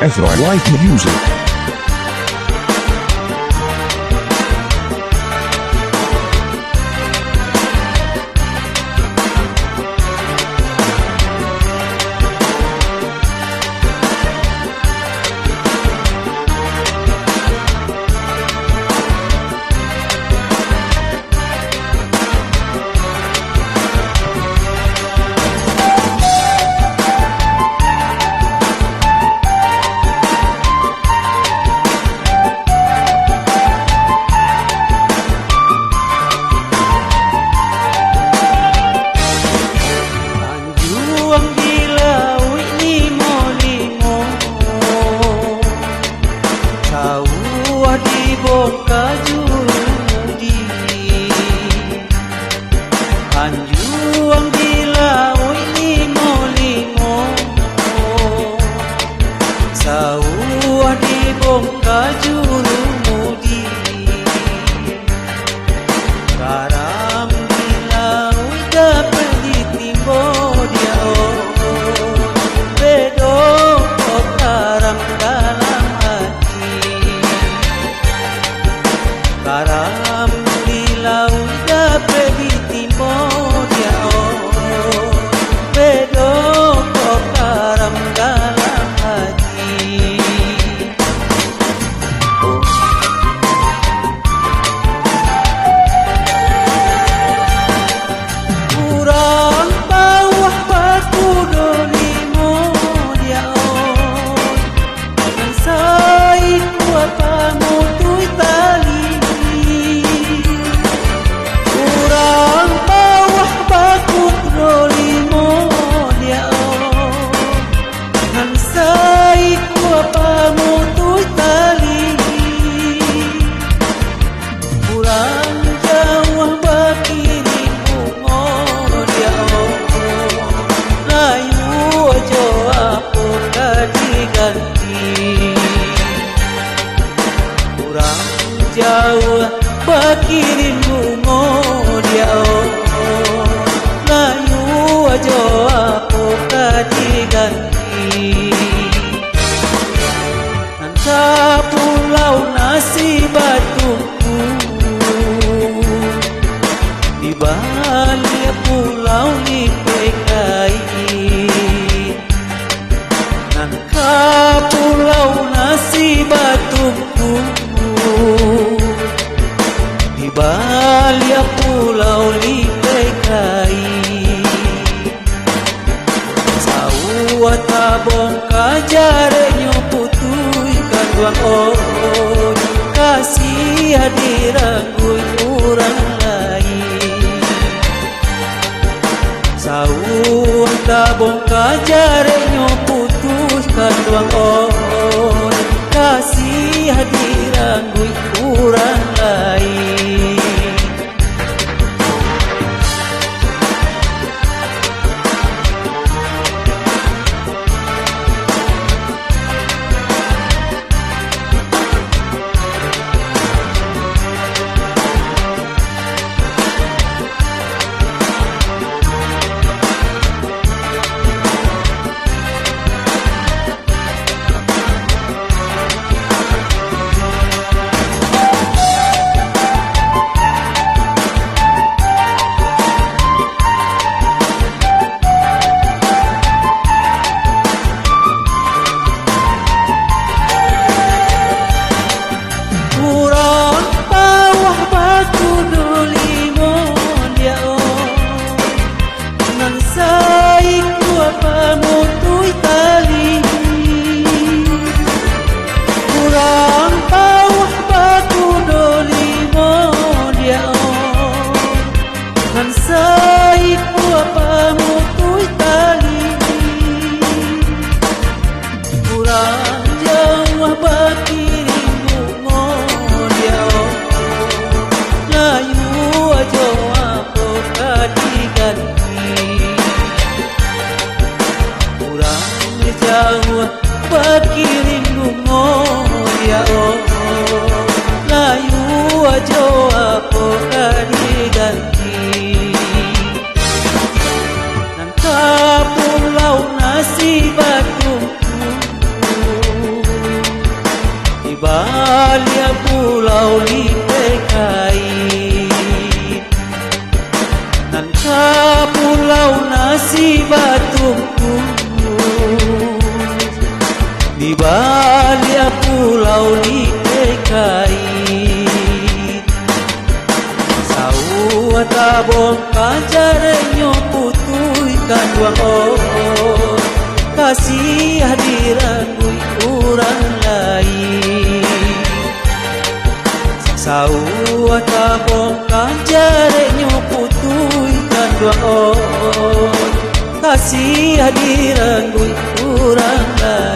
Ezra Light Music. Anjuang di laut limo-limo, sawah di bongka juru mudi, garam di laut dapat ditimbo dia bedok garam dalam hati, garam di laut dapat ditimbo dia bedok garam dalam hati. Kurang bawah batu dolimo dia dan saya kuat pamutui tali. Kurang bawah batu dolimo dia dan saya kuat pamutui tali. Kurang jauh bakiri bungo dia layu aja apa diganti. Kurang jauh bakirin bungo dia layu aja apa diganti. Nanti pulau nasi batuku di balik pulau ni pekai. Nangka pulau nasi batuku di balik pulau ni pekai. Sawah tabong kajarnya putui kanduang kasih hadiran kurang lain. Sawah tabong kajarnya putus kanduang kasih hadiran kurang lain. Kurang bawah batu dolimo dia nan saya kuat pamutui tali. Kurang bawah batu dolimo dia nan saya kuat pamutui tali. Kurang jauh bakirin bungo dia layu aja apa diganti. Kurang jauh bakirin bungo dia layu aja apa diganti. Nangka pulau nasi batuku balia pulau lipekai nan ka pulau nasi batungku di balia pulau lipekai saua tabong kanjarenyo putui kanduang oh kasih hadiran urang lain saua tabong kanjarenyo putui kanduang oh kasih hadiran urang lain